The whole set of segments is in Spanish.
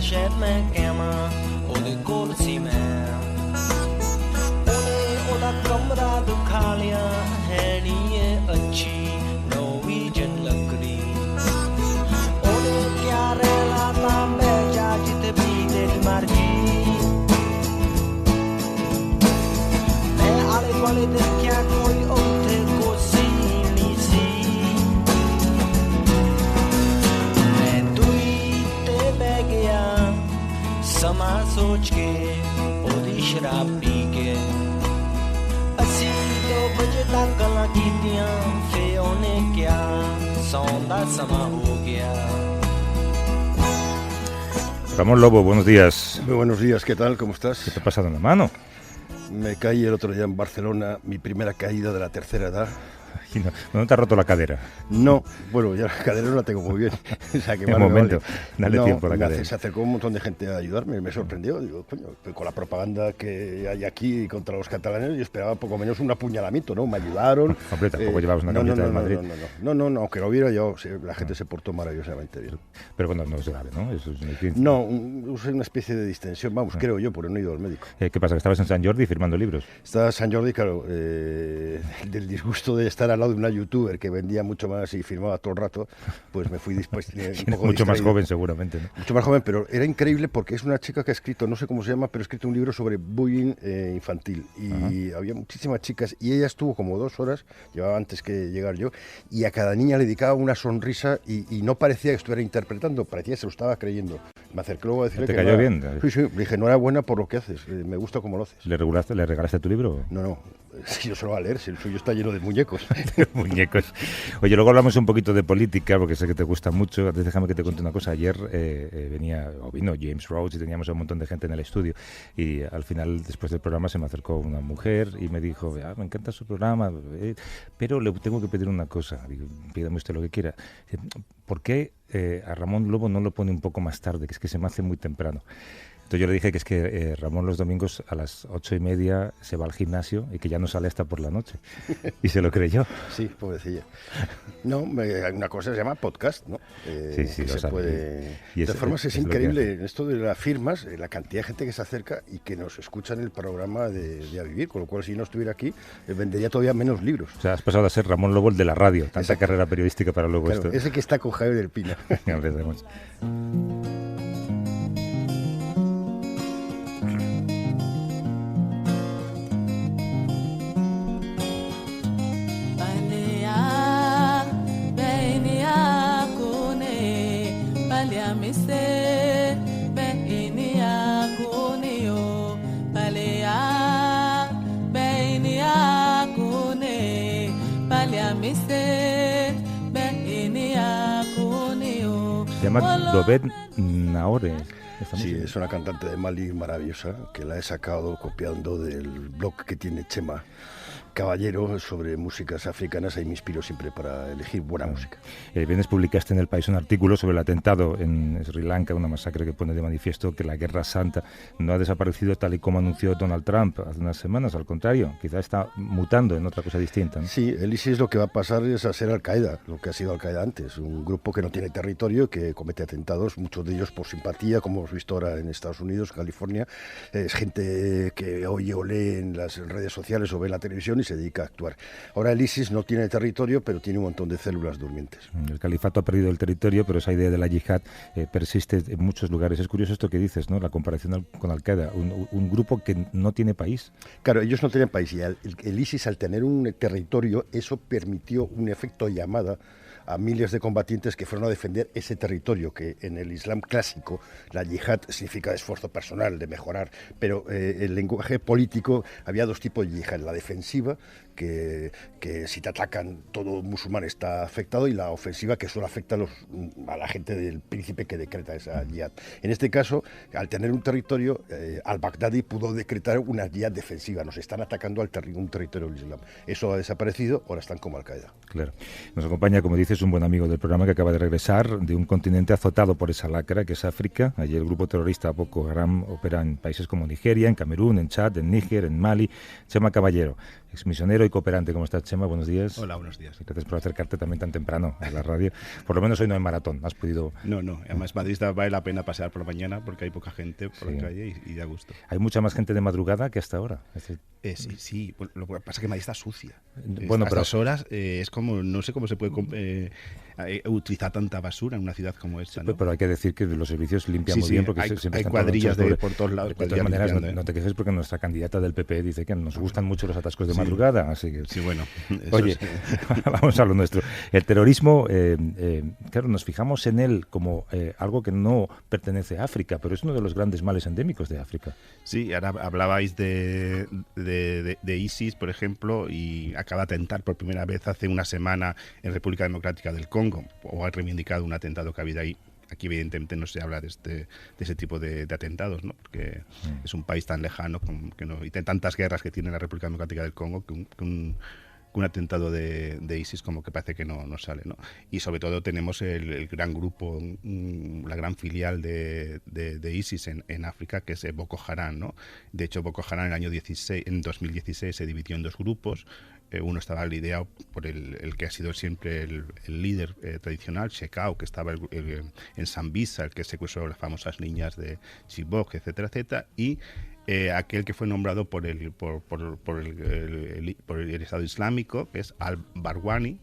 ਸ਼ਹਿਦ ਮੈਂ ਕਹਿਵਾਂ ਉਹਦੇ ਕੋਲ ਸੀ ਮੈਂ ਉਹਨੇ ਉਹਦਾ ਕਮਰਾ ਦਿਖਾ ਲਿਆ ਹੈ ਨੀ ਇਹ ਅੱਛੀ ਨੋਰਵੀਜਨ ਲੱਕੜੀ ਉਹਨੇ ਕਿਆ ਰਹਿਣਾ ਤਾਂ ਬਹਿ ਜਾ ਜਿੱਥੇ ਵੀ ਤੇਰੀ ਮਰਜ਼ੀ ਮੈਂ ਆਲੇ ਦੁਆਲੇ ਦੇਖਿਆ ਕੋਈ ਉੱਥੇ ਕੁਰਸੀ ਨਹੀਂ ਸੀ ਮੈਂ ਦੂਰੀ ਤੇ ਬਹਿ ਗਿਆ ਸਮਾਂ ਸੋਚ ਕੇ ਉਹਦੀ ਸ਼ਰਾਬ ਪੀ ਕੇ ਅਸੀਂ 2 ਵਜੇ ਤੱਕ ਗੱਲਾਂ ਕੀਤੀਆਂ ਫੇ ਉਹਨੇ ਕਿਹਾ ਸੌਣ ਦਾ ਸਮਾਂ ਹੋ ਗਿਆ Ramón Lobo, buenos días. Muy buenos días, ¿qué tal? ¿Cómo estás? ¿Qué te ha pasado en la mano? Me caí el otro día en Barcelona, mi primera caída de la tercera edad. ¿No te ha roto la cadera? No, bueno, ya la cadera no la tengo muy bien. O sea, que un momento, dale tiempo a la cadera. Se acercó un montón de gente a ayudarme, me sorprendió. Digo, coño, con la propaganda que hay aquí contra los catalanes, yo esperaba poco menos un apuñalamiento, ¿no? Me ayudaron. Hombre, tampoco llevabas una camiseta de Madrid. No, aunque lo hubiera yo, la gente se portó maravillosamente bien. Pero bueno, no es grave, ¿no? Eso es no, usé una especie de distensión, vamos, creo yo, porque no he ido al médico. ¿Qué pasa, que estabas en Sant Jordi firmando libros? Estaba en Sant Jordi, claro, del disgusto de estar al lado de una youtuber que vendía mucho más y firmaba todo el rato, pues me fui después un poco mucho distraído. Más joven seguramente, ¿no? Mucho más joven, pero era increíble porque es una chica que ha escrito, no sé cómo se llama, pero ha escrito un libro sobre bullying infantil y había muchísimas chicas y ella estuvo como 2 horas, llevaba antes que llegar yo, y a cada niña le dedicaba una sonrisa y no parecía que estuviera interpretando, parecía que se lo estaba creyendo. Me acerqué luego a decirle ¿Te que cayó bien? Sí, le dije, enhorabuena por lo que haces, me gusta cómo lo haces. ¿Le regalaste tu libro? No, si yo se lo voy a leer, si el suyo está lleno de muñecos. Muñecos. Oye, luego hablamos un poquito de política, porque sé que te gusta mucho. Antes déjame que te cuente una cosa. Ayer vino James Rhodes y teníamos a un montón de gente en el estudio y al final, después del programa, se me acercó una mujer y me dijo, me encanta su programa, pero le tengo que pedir una cosa. Digo, pídame usted lo que quiera. ¿Por qué a Ramón Lobo no lo pone un poco más tarde? Que es que se me hace muy temprano. Entonces yo le dije que es que Ramón los domingos a las 8:30 se va al gimnasio y que ya no sale hasta por la noche. Y se lo creyó. Sí, pobrecilla. No, hay una cosa que se llama podcast, ¿no? Sí, lo se puede... De todas formas, es increíble en esto de las firmas, la cantidad de gente que se acerca y que nos escucha en el programa de A Vivir, con lo cual si no estuviera aquí, vendería todavía menos libros. O sea, has pasado a ser Ramón Lobo el de la radio, tanta carrera periodística para luego claro, esto. Ese que está con Javier del Pino. Empecemos. Se llama Dobet Naore. Sí, es una cantante de Mali maravillosa que la he sacado copiando del blog que tiene Chema Caballero sobre músicas africanas. Ahí me inspiro siempre para elegir buena música. El viernes publicaste en El País un artículo sobre el atentado en Sri Lanka, una masacre que pone de manifiesto que la Guerra Santa no ha desaparecido tal y como anunció Donald Trump hace unas semanas. Al contrario, quizá está mutando en otra cosa distinta, ¿no? Sí, el ISIS lo que va a pasar es a ser Al-Qaeda, lo que ha sido Al-Qaeda antes. Un grupo que no tiene territorio, que comete atentados, muchos de ellos por simpatía, como hemos visto ahora en Estados Unidos, California. Es gente que oye o lee en las redes sociales o ve en la televisión y se dedica a actuar. Ahora el ISIS no tiene territorio, pero tiene un montón de células durmientes. El califato ha perdido el territorio, pero esa idea de la yihad persiste en muchos lugares. Es curioso esto que dices, ¿no? La comparación con Al-Qaeda, un grupo que no tiene país. Claro, ellos no tienen país y el ISIS, al tener un territorio, eso permitió un efecto llamada a miles de combatientes que fueron a defender ese territorio, que en el Islam clásico la yihad significa esfuerzo personal, de mejorar, pero el lenguaje político había 2 tipos de yihad, la defensiva, que si te atacan todo musulmán está afectado, y la ofensiva, que solo afecta a la gente del príncipe que decreta esa yihad. En este caso, al tener un territorio, al-Baghdadi pudo decretar una yihad defensiva. Nos están atacando un territorio del Islam. Eso ha desaparecido, ahora están como Al-Qaeda. Claro. Nos acompaña, como dices, un buen amigo del programa que acaba de regresar de un continente azotado por esa lacra que es África. Allí el grupo terrorista Boko Haram opera en países como Nigeria, en Camerún, en Chad, en Níger, en Mali. Chema Caballero, exmisionero y cooperante. ¿Cómo estás, Chema? Buenos días. Hola, buenos días. Gracias por acercarte también tan temprano a la radio. Por lo menos hoy no hay maratón. ¿Has podido...? No. Además, Madrid vale la pena pasear por la mañana porque hay poca gente por la calle y da gusto. ¿Hay mucha más gente de madrugada que hasta ahora? Sí. Bueno, lo que pasa es que Madrid está sucia. Bueno, a pero... estas horas es como... No sé cómo se puede utilizar tanta basura en una ciudad como esta, ¿no? Pero hay que decir que los servicios limpian muy bien porque siempre hay están cuadrillas por todos lados. De todas maneras, no te quejes porque nuestra candidata del PP dice que nos gustan mucho los atascos de madrugada, así que... Sí, bueno. Oye, vamos a lo nuestro. El terrorismo, claro, nos fijamos en él como algo que no pertenece a África, pero es uno de los grandes males endémicos de África. Sí, ahora hablabais de ISIS, por ejemplo, y acaba de atentar por primera vez hace una semana en República Democrática del Congo, o ha reivindicado un atentado que ha habido ahí. Aquí evidentemente no se habla de ese tipo de atentados, ¿no? Porque es un país tan lejano y tiene tantas guerras que tiene la República Democrática del Congo que un atentado de ISIS como que parece que no sale, ¿no? Y sobre todo tenemos el gran grupo, la gran filial de ISIS en África, que es Boko Haram, ¿no? De hecho, Boko Haram en 2016 se dividió en dos grupos. Uno estaba liderado por el que ha sido siempre el líder tradicional, Shekau, que estaba en Sambisa, el que secuestró a las famosas niñas de Chibok, etcétera, etcétera, y aquel que fue nombrado por el Estado Islámico, que es Al-Barwani,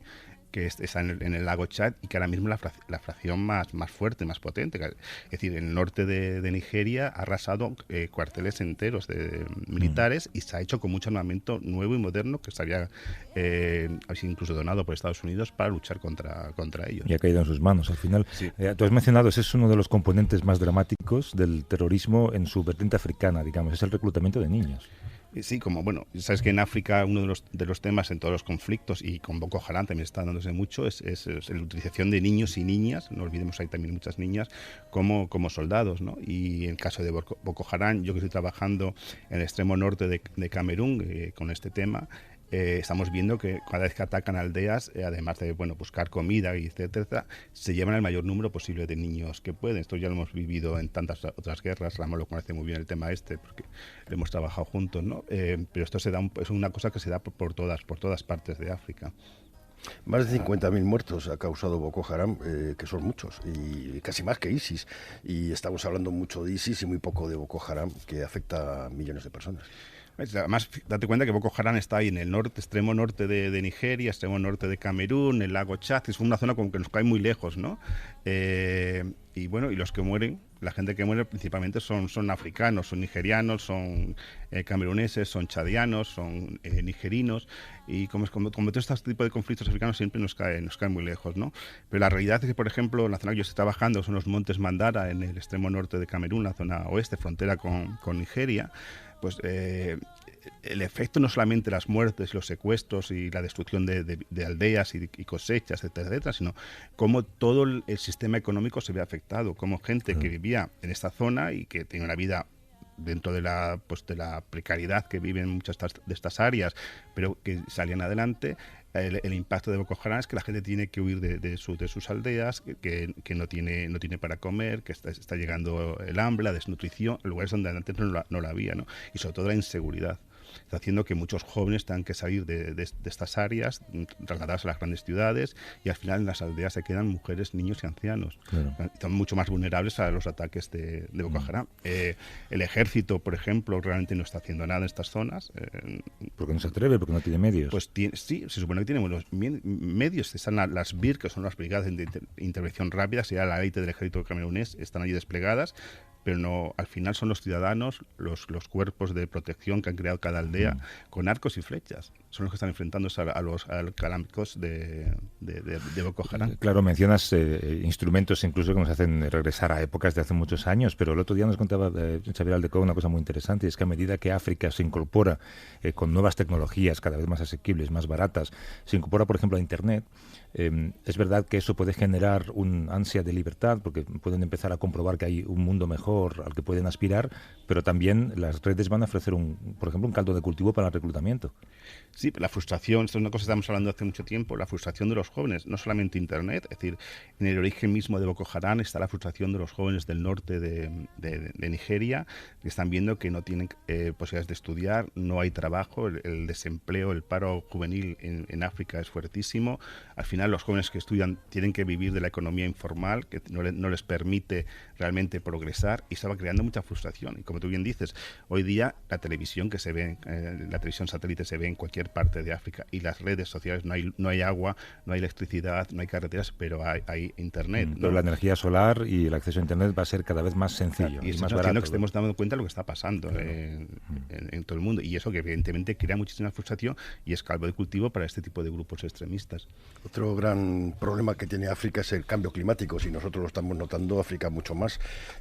que está en el lago Chad y que ahora mismo es la fracción más fuerte, más potente. Es decir, el norte de Nigeria ha arrasado cuarteles enteros de militares y se ha hecho con mucho armamento nuevo y moderno que se había sido incluso donado por Estados Unidos para luchar contra ellos. Y ha caído en sus manos al final. Sí. Tú has mencionado, ese es uno de los componentes más dramáticos del terrorismo en su vertiente africana, digamos, es el reclutamiento de niños. Sí, sabes que en África uno de los temas en todos los conflictos, y con Boko Haram también está dándose mucho, es la utilización de niños y niñas, no olvidemos, hay también muchas niñas, como soldados, ¿no? Y en el caso de Boko Haram, yo que estoy trabajando en el extremo norte de Camerún con este tema, estamos viendo que cada vez que atacan aldeas, además de buscar comida y etcétera, se llevan el mayor número posible de niños que pueden. Esto ya lo hemos vivido en tantas otras guerras. Ramón lo conoce muy bien el tema porque lo hemos trabajado juntos, ¿no? Pero esto es una cosa que se da por todas partes de África. Más de 50.000 muertos ha causado Boko Haram, que son muchos, y casi más que ISIS. Y estamos hablando mucho de ISIS y muy poco de Boko Haram, que afecta a millones de personas. Además, date cuenta que Boko Haram está ahí en el extremo norte de Nigeria, extremo norte de Camerún, el lago Chad, es una zona como que nos cae muy lejos, ¿no? Y los que mueren, la gente que muere principalmente son africanos, son nigerianos, son cameruneses, son chadianos, son nigerinos, y como todo este tipo de conflictos africanos siempre nos caen muy lejos, ¿no? Pero la realidad es que, por ejemplo, la zona que yo estoy trabajando son los montes Mandara en el extremo norte de Camerún, la zona oeste, frontera con Nigeria. Pues el efecto no solamente las muertes, los secuestros y la destrucción de aldeas y cosechas, etcétera, sino cómo todo el sistema económico se ve afectado, como gente que vivía en esta zona y que tenía una vida dentro de la precariedad que viven en muchas de estas áreas, pero que salían adelante. El impacto de Boko Haram es que la gente tiene que huir de sus aldeas, que no tiene para comer, que está llegando el hambre, la desnutrición, lugares donde antes no la había, ¿no? Y sobre todo la inseguridad. Está haciendo que muchos jóvenes tengan que salir de estas áreas, trasladarse a las grandes ciudades, y al final en las aldeas se quedan mujeres, niños y ancianos. Claro. Están mucho más vulnerables a los ataques de Boko Haram. El ejército, por ejemplo, realmente no está haciendo nada en estas zonas. Porque no se atreve, porque no tiene medios. Pues sí, se supone que tiene buenos medios. Están las BIR, que son las brigadas de intervención rápida, sería la élite del ejército camerunés, están allí desplegadas, pero no, al final son los ciudadanos, los cuerpos de protección que han creado cada aldea con arcos y flechas. Son los que están enfrentándose a los calámicos de Boko Haram. Claro, mencionas instrumentos incluso que nos hacen regresar a épocas de hace muchos años, pero el otro día nos contaba Xavier Aldecó una cosa muy interesante, y es que a medida que África se incorpora con nuevas tecnologías cada vez más asequibles, más baratas, se incorpora, por ejemplo, a Internet, es verdad que eso puede generar un ansia de libertad, porque pueden empezar a comprobar que hay un mundo mejor mejor al que pueden aspirar, pero también las redes van a ofrecer, por ejemplo, un caldo de cultivo para el reclutamiento. Sí, la frustración, esto es una cosa que estamos hablando hace mucho tiempo, la frustración de los jóvenes, no solamente Internet, es decir, en el origen mismo de Boko Haram está la frustración de los jóvenes del norte de Nigeria, que están viendo que no tienen posibilidades de estudiar, no hay trabajo, el desempleo, el paro juvenil en África es fuertísimo. Al final los jóvenes que estudian tienen que vivir de la economía informal, que no les permite realmente progresar, y se va creando mucha frustración. Y como tú bien dices, hoy día la televisión que se ve, la televisión satélite se ve en cualquier parte de África, y las redes sociales, no hay agua, no hay electricidad, no hay carreteras, pero hay Internet, ¿no? Pero la energía solar y el acceso a Internet va a ser cada vez más sencillo y más barato. Que estemos dando cuenta de lo que está pasando en todo el mundo, y eso que evidentemente crea muchísima frustración y es caldo de cultivo para este tipo de grupos extremistas. Otro gran problema que tiene África es el cambio climático. Si nosotros lo estamos notando, África mucho más,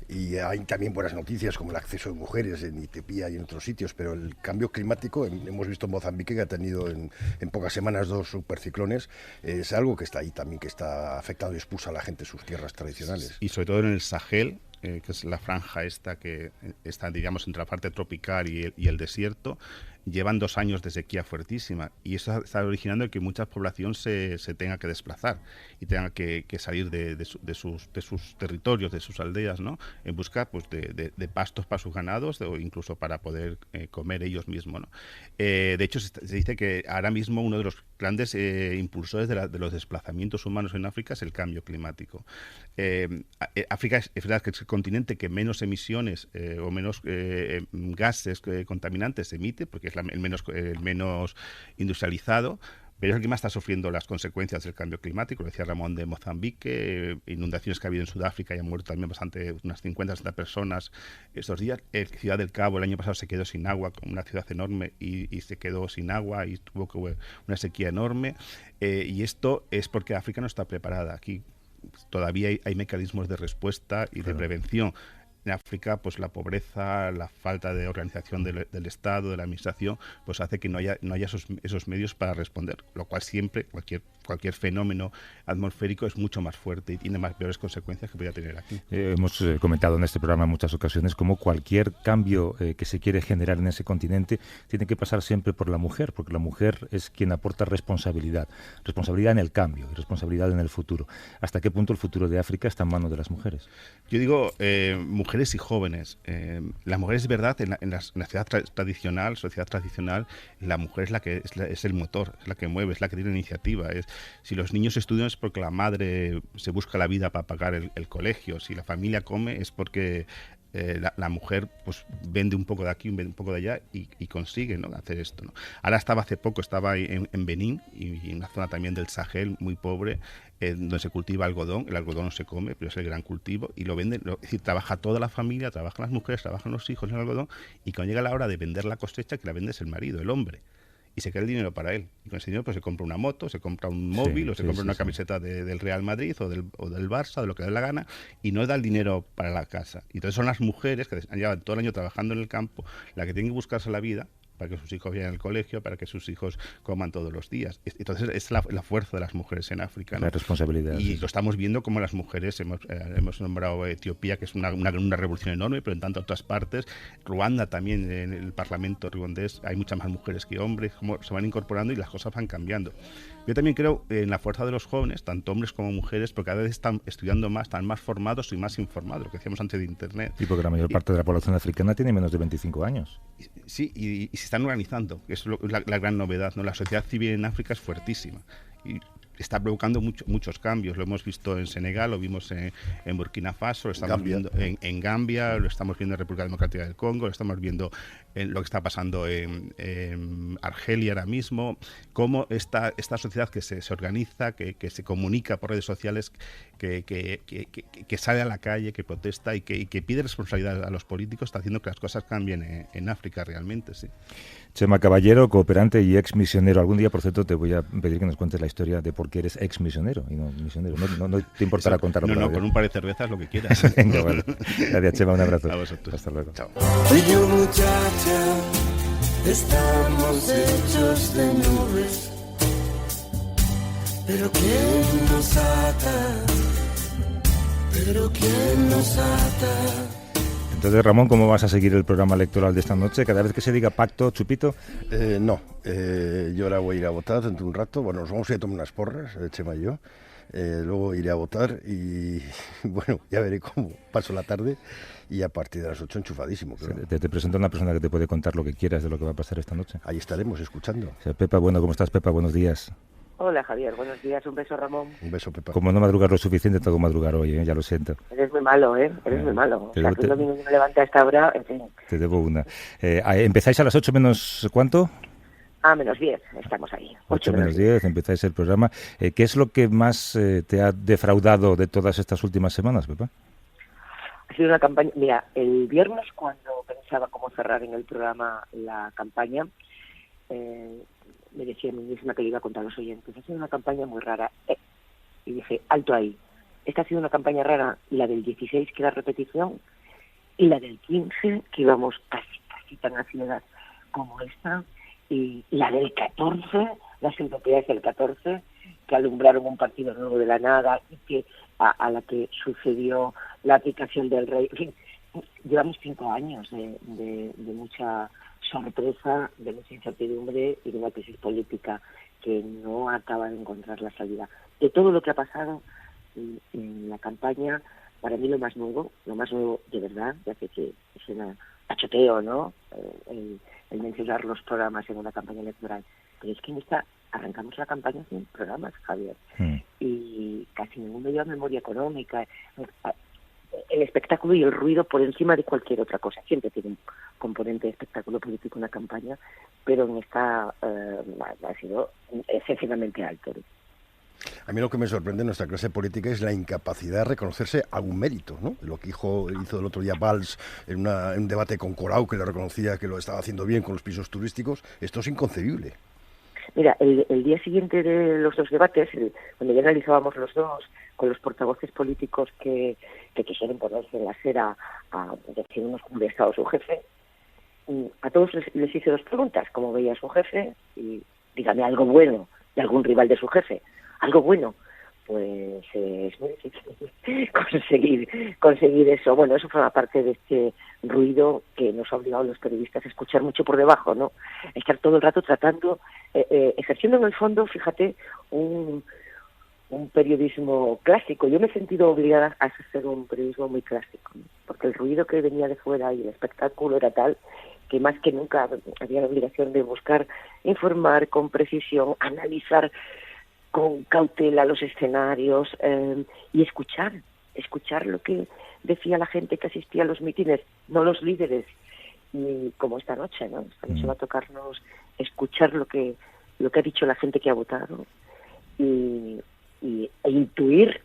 y hay también buenas noticias como el acceso de mujeres en Etiopía y en otros sitios, pero el cambio climático, hemos visto en Mozambique que ha tenido en pocas semanas 2 superciclones, es algo que está ahí también, que está afectando y expulsa a la gente de sus tierras tradicionales. Y sobre todo en el Sahel, que es la franja esta que está, digamos, entre la parte tropical y el desierto, llevan 2 años de sequía fuertísima, y eso está originando que mucha población se tenga que desplazar y tenga que salir de sus territorios, de sus aldeas, ¿no? En busca, pues, de pastos para sus ganados, o incluso para poder comer ellos mismos, ¿no? De hecho, se dice que ahora mismo uno de los grandes impulsores de los desplazamientos humanos en África es el cambio climático. África es verdad que es el continente que menos emisiones o menos gases contaminantes emite, porque es el menos industrializado, pero es el que más está sufriendo las consecuencias del cambio climático. Lo decía Ramón de Mozambique, inundaciones que ha habido en Sudáfrica y han muerto también unas 50 60 personas estos días. Ciudad del Cabo el año pasado se quedó sin agua, una ciudad enorme, y se quedó sin agua y tuvo una sequía enorme. Y esto es porque África no está preparada. Aquí todavía hay mecanismos de respuesta y de prevención. En África, pues la pobreza, la falta de organización del Estado, de la administración, pues hace que no haya esos medios para responder, lo cual siempre, cualquier fenómeno atmosférico es mucho más fuerte y tiene peores consecuencias que podría tener aquí. Hemos comentado en este programa en muchas ocasiones cómo cualquier cambio que se quiere generar en ese continente tiene que pasar siempre por la mujer, porque la mujer es quien aporta responsabilidad en el cambio y responsabilidad en el futuro. ¿Hasta qué punto el futuro de África está en manos de las mujeres? Yo digo mujeres y jóvenes. La mujer, es verdad, en la sociedad tradicional, la mujer es el motor, es la que mueve, es la que tiene iniciativa. Si los niños estudian es porque la madre se busca la vida para pagar el colegio. Si la familia come es porque la mujer, pues, vende un poco de aquí, vende un poco de allá y consigue, ¿no?, hacer esto, ¿no? Ahora hace poco estaba en Benín y en una zona también del Sahel muy pobre, donde se cultiva algodón. El algodón no se come, pero es el gran cultivo, y lo venden, es decir, trabaja toda la familia, trabajan las mujeres, trabajan los hijos en el algodón, y cuando llega la hora de vender la cosecha, que la vende es el marido, el hombre, y se queda el dinero para él. Y con ese dinero, pues, se compra una moto, se compra un móvil, o se compra una camiseta del Real Madrid o del Barça, de lo que dé la gana, y no da el dinero para la casa. Y entonces son las mujeres que llevan todo el año trabajando en el campo las que tienen que buscarse la vida para que sus hijos vayan al colegio, para que sus hijos coman todos los días. Entonces es la fuerza de las mujeres en África, ¿no? La responsabilidad. Y lo estamos viendo como las mujeres, hemos nombrado Etiopía, que es una revolución enorme, pero en tantas otras partes. Ruanda también, en el Parlamento ruandés hay muchas más mujeres que hombres, como se van incorporando y las cosas van cambiando. Yo también creo en la fuerza de los jóvenes, tanto hombres como mujeres, porque cada vez están estudiando más, están más formados y más informados, lo que decíamos antes de Internet. Y porque la mayor parte de la población africana tiene menos de 25 años. Sí, y se están organizando, que es la gran novedad, ¿no? La sociedad civil en África es fuertísima y está provocando muchos cambios. Lo hemos visto en Senegal, lo vimos en Burkina Faso, lo estamos viendo en Gambia, lo estamos viendo en República Democrática del Congo, lo estamos viendo en lo que está pasando en Argelia ahora mismo, cómo esta sociedad que se organiza, que se comunica por redes sociales, que sale a la calle, que protesta y que pide responsabilidad a los políticos, está haciendo que las cosas cambien en África realmente, sí. Chema Caballero, cooperante y ex misionero. Algún día, por cierto, te voy a pedir que nos cuentes la historia de por qué eres ex misionero y no misionero. No te importará contarlo. No, con un par de cervezas, lo que quieras. Venga, bueno. Gracias, Chema, un abrazo. A vosotros. Hasta luego. Chao. Tú y yo, muchacha, estamos hechos de nubes, pero ¿quién nos ata? Pero ¿quién nos ata? Entonces, Ramón, ¿cómo vas a seguir el programa electoral de esta noche? Cada vez que se diga pacto, chupito. No, yo ahora voy a ir a votar dentro de un rato. Bueno, nos vamos a ir a tomar unas porras, Chema y yo. Luego iré a votar y bueno, ya veré cómo paso la tarde y a partir de las 8 enchufadísimo. Claro. Te presento a una persona que te puede contar lo que quieras de lo que va a pasar esta noche. Ahí estaremos escuchando. O sea, Pepa, bueno, ¿cómo estás, Pepa? Buenos días. Hola Javier, buenos días, un beso Ramón. Un beso, Pepa. Como no madrugar lo suficiente, tengo que madrugar hoy, ya lo siento. Eres muy malo, eres muy malo. O sea, que te- un domingo me levanta a esta hora, en fin. Te debo una. ¿Empezáis a las 8 menos cuánto? Menos 10, estamos ahí. 8 menos 10, empezáis el programa. ¿Qué es lo que más te ha defraudado de todas estas últimas semanas, Pepa? Ha sido una campaña, mira, el viernes cuando pensaba cómo cerrar en el programa la campaña, me decía a mí misma que le iba a contar a los oyentes. Ha sido una campaña muy rara. Y dije, alto ahí. Esta ha sido una campaña rara, la del 16, que era repetición, y la del 15, que íbamos casi tan a ciegas como esta, y la del 14, las europeas del 14, que alumbraron un partido nuevo de la nada, y que a la que sucedió la aplicación del rey. En fin, llevamos 5 años de mucha sorpresa, de mucha incertidumbre y de una crisis política que no acaba de encontrar la salida. De todo lo que ha pasado en la campaña, para mí lo más nuevo de verdad, ya sé que es un achoteo, ¿no? El mencionar los programas en una campaña electoral, pero es que en esta arrancamos la campaña sin programas, Javier, y casi ninguno lleva memoria económica. El espectáculo y el ruido por encima de cualquier otra cosa. Siempre tiene un componente de espectáculo político una campaña, pero en esta ha sido excesivamente alto. A mí lo que me sorprende en nuestra clase política es la incapacidad de reconocerse algún mérito, ¿no? Lo que hizo el otro día Valls en un debate con Colau, que le reconocía que lo estaba haciendo bien con los pisos turísticos. Esto es inconcebible. Mira, el día siguiente de los dos debates, donde ya analizábamos los dos, con los portavoces políticos que quisieron ponerse en la acera a decir unos cómo había estado su jefe, a todos les hice 2 preguntas: cómo veía a su jefe y dígame algo bueno de algún rival de su jefe. Algo bueno, pues es muy difícil conseguir eso. Bueno, eso forma parte de este ruido que nos ha obligado a los periodistas a escuchar mucho por debajo, ¿no? Estar todo el rato tratando, ejerciendo en el fondo, fíjate, un periodismo clásico. Yo me he sentido obligada a hacer un periodismo muy clásico, ¿no? Porque el ruido que venía de fuera y el espectáculo era tal que más que nunca había la obligación de buscar informar con precisión, analizar con cautela los escenarios y escuchar lo que decía la gente que asistía a los mítines, no los líderes, y como esta noche, ¿no? Esta noche va a tocarnos escuchar lo que ha dicho la gente que ha votado e intuir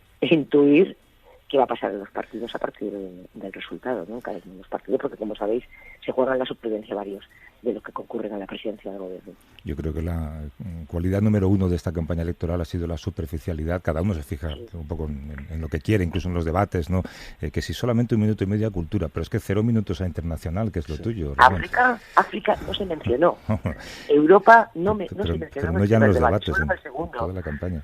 qué va a pasar en los partidos a partir del resultado, ¿no? Cada vez en los partidos, porque como sabéis se juegan la supervivencia varios de los que concurren a la presidencia del gobierno. Yo creo que la cualidad número 1 de esta campaña electoral ha sido la superficialidad. Cada uno se fija un poco en lo que quiere, incluso en los debates, ¿no? Que si solamente 1 minuto y medio a cultura, pero es que 0 minutos a internacional, que es lo tuyo. África no se mencionó. Europa no se mencionó. Pero no ya en los debates, solo en el segundo. toda la campaña.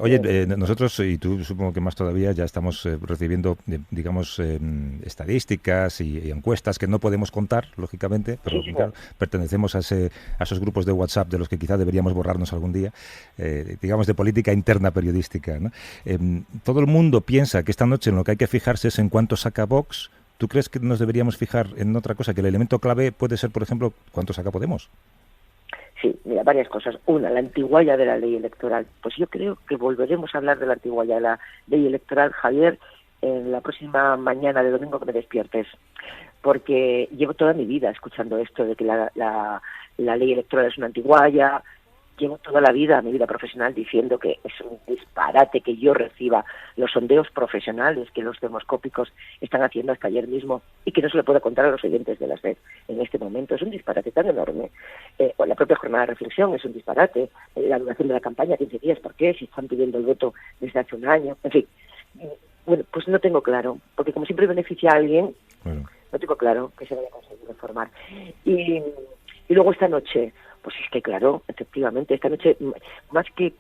Oye, nosotros, y tú supongo que más todavía, ya estamos recibiendo, digamos, estadísticas y encuestas que no podemos contar, lógicamente, pero Sí, claro, pertenecemos a esos grupos de WhatsApp de los que quizá deberíamos borrarnos algún día, digamos, de política interna periodística, ¿no? Todo el mundo piensa que esta noche en lo que hay que fijarse es en cuánto saca Vox. ¿Tú crees que nos deberíamos fijar en otra cosa? Que el elemento clave puede ser, por ejemplo, cuánto saca Podemos. Sí, mira, varias cosas. Una, la antigualla de la ley electoral. Pues yo creo que volveremos a hablar de la antigualla de la ley electoral, Javier, en la próxima mañana de domingo que me despiertes. Porque llevo toda mi vida escuchando esto de que la ley electoral es una antigualla. Llevo toda la vida, mi vida profesional, diciendo que es un disparate que yo reciba los sondeos profesionales que los demoscópicos están haciendo hasta ayer mismo y que no se le puede contar a los oyentes de la SED en este momento. Es un disparate tan enorme. O la propia jornada de reflexión es un disparate. La duración de la campaña, 15 días, ¿por qué? Si están pidiendo el voto desde hace un año. En fin, bueno, pues no tengo claro, porque como siempre beneficia a alguien, no tengo claro que se vaya a conseguir reformar. Y luego esta noche, pues es que claro, efectivamente, esta noche, más que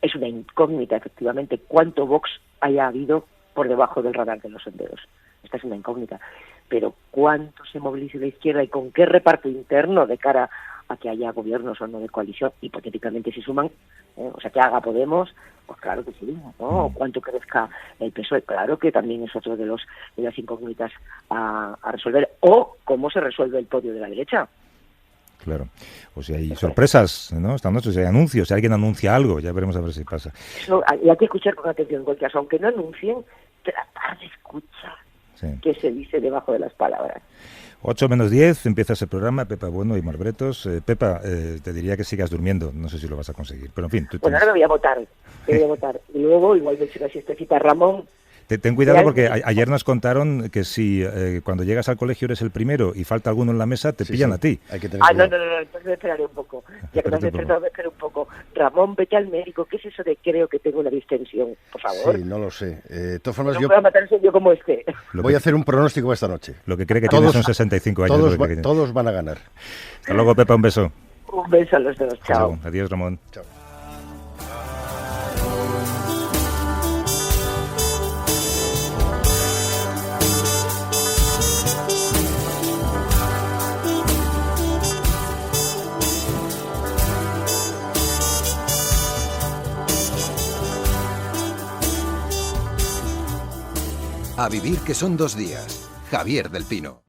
es una incógnita, efectivamente, cuánto Vox haya habido por debajo del radar de los sondeos. esta es una incógnita, pero ¿cuánto se moviliza la izquierda y con qué reparto interno de cara a que haya gobiernos o no de coalición? Hipotéticamente si suman, o sea, que haga Podemos, pues claro que sí, ¿no? ¿Cuánto crezca el PSOE? Claro que también es otro de las incógnitas a resolver. O cómo se resuelve el podio de la derecha. Claro. O si hay sorpresas, ¿no? Esta noche, si hay anuncios, si alguien anuncia algo, ya veremos a ver si pasa. Eso, y hay que escuchar con atención, porque aunque no anuncien, tratar de escuchar qué se dice debajo de las palabras. 8 menos 10, empieza ese programa, Pepa Bueno y Mar Bretos. Pepa, te diría que sigas durmiendo, no sé si lo vas a conseguir, pero en fin. Bueno, ahora me voy a votar, y luego igual me echo una siestecita. Ramón. Ten cuidado porque ayer nos contaron que si cuando llegas al colegio eres el primero y falta alguno en la mesa, te pillan a ti. Hay que tener cuidado. No, entonces me esperaré un poco. Ya que me has despertado, me esperaré un poco. Ramón, vete al médico. ¿Qué es eso de creo que tengo una distensión? Por favor. Sí, no lo sé. De todas formas, no voy a matar ese yo como este. Voy a hacer un pronóstico esta noche. Lo que cree que tiene son 65 años. Todos van a ganar. Hasta luego, Pepa, un beso. Un beso a los dos. Chao. Adiós, Ramón. Chao. A vivir que son 2 días. Javier del Pino.